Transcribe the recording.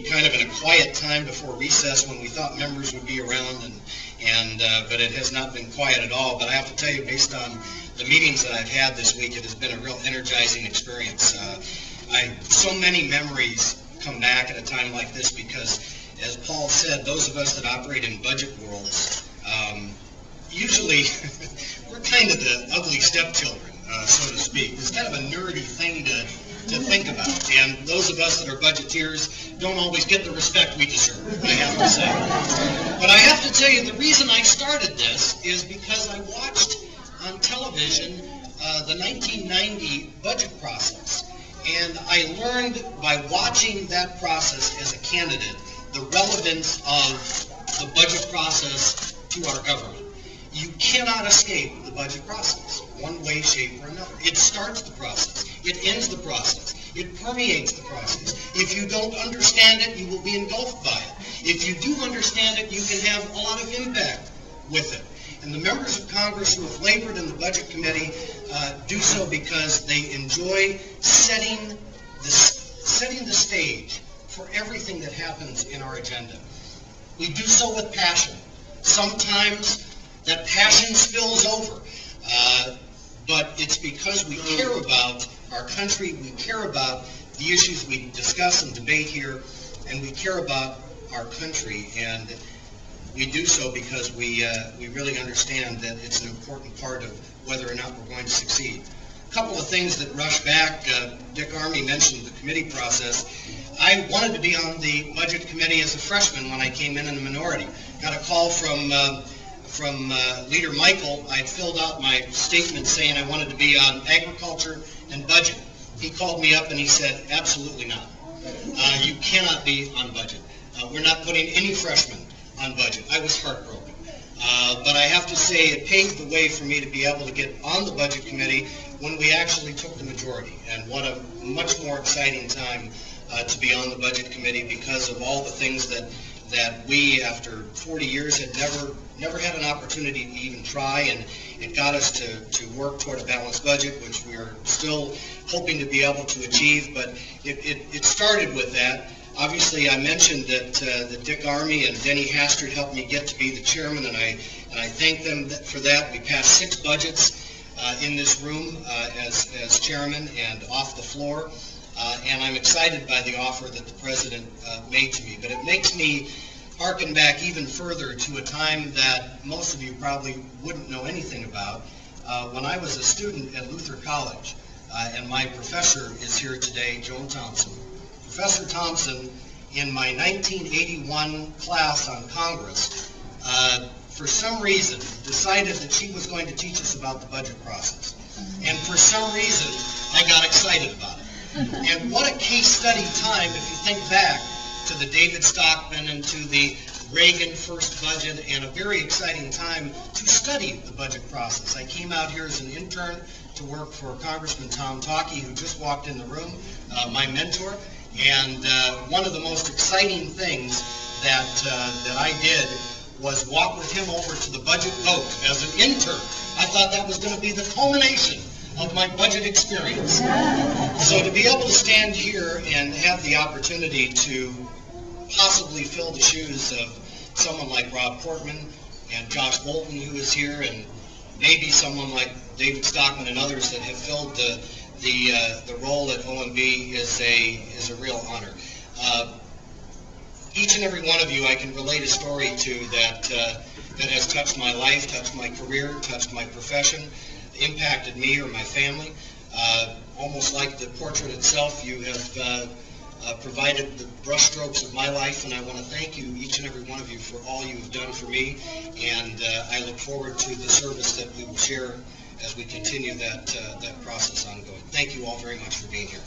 Kind of in a quiet time before recess when we thought members would be around, but it has not been quiet at all. But I have to tell you, based on the meetings that I've had this week, it has been a real energizing experience. So many memories come back at a time like this because, as Paul said, those of us that operate in budget worlds, usually we're kind of the ugly stepchildren, so to speak. It's kind of a nerdy thing to think about, and those of us that are budgeteers don't always get the respect we deserve, I have to say. But I have to tell you, the reason I started this is because I watched on television the 1990 budget process, and I learned by watching that process as a candidate the relevance of the budget process to our government. You cannot escape the budget process, one way, shape, or another. It starts the process. It ends the process. It permeates the process. If you don't understand it, you will be engulfed by it. If you do understand it, you can have a lot of impact with it. And the members of Congress who have labored in the Budget Committee do so because they enjoy setting the stage for everything that happens in our agenda. We do so with passion. Sometimes that passion spills over, but it's because we care about our country, we care about the issues we discuss and debate here, and we care about our country, and we do so because we really understand that it's an important part of whether or not we're going to succeed. A couple of things that rush back. Dick Armey mentioned the committee process. I wanted to be on the Budget Committee as a freshman when I came in a minority. Got a call from Leader Michael. I had filled out my statement saying I wanted to be on agriculture and budget. He called me up and he said, absolutely not. You cannot be on budget. We're not putting any freshmen on budget. I was heartbroken. But I have to say it paved the way for me to be able to get on the Budget Committee when we actually took the majority. And what a much more exciting time to be on the Budget Committee because of all the things that we, after 40 years, had never had an opportunity to even try, and it got us to work toward a balanced budget, which we are still hoping to be able to achieve, but it started with that. Obviously, I mentioned that Dick Armey and Denny Hastert helped me get to be the chairman, and I thank them for that. We passed 6 budgets in this room as chairman and off the floor. And I'm excited by the offer that the President made to me. But it makes me harken back even further to a time that most of you probably wouldn't know anything about. When I was a student at Luther College, and my professor is here today, Joan Thompson. Professor Thompson, in my 1981 class on Congress, for some reason decided that she was going to teach us about the budget process. And for some reason, I got excited about it. And what a case study time if you think back to the David Stockman and to the Reagan first budget, and a very exciting time to study the budget process. I came out here as an intern to work for Congressman Tom Talkie, who just walked in the room, my mentor, and one of the most exciting things that I did was walk with him over to the budget vote as an intern. I thought that was going to be the culmination of my budget experience. So to be able to stand here and have the opportunity to possibly fill the shoes of someone like Rob Portman and Josh Bolton, who is here, and maybe someone like David Stockman and others that have filled the role at OMB is a real honor. Each and every one of you I can relate a story to that has touched my life, touched my career, touched my profession, impacted me or my family. Almost like the portrait itself, you have provided the brushstrokes of my life, and I want to thank you, each and every one of you, for all you have done for me, and I look forward to the service that we will share as we continue that process ongoing. Thank you all very much for being here.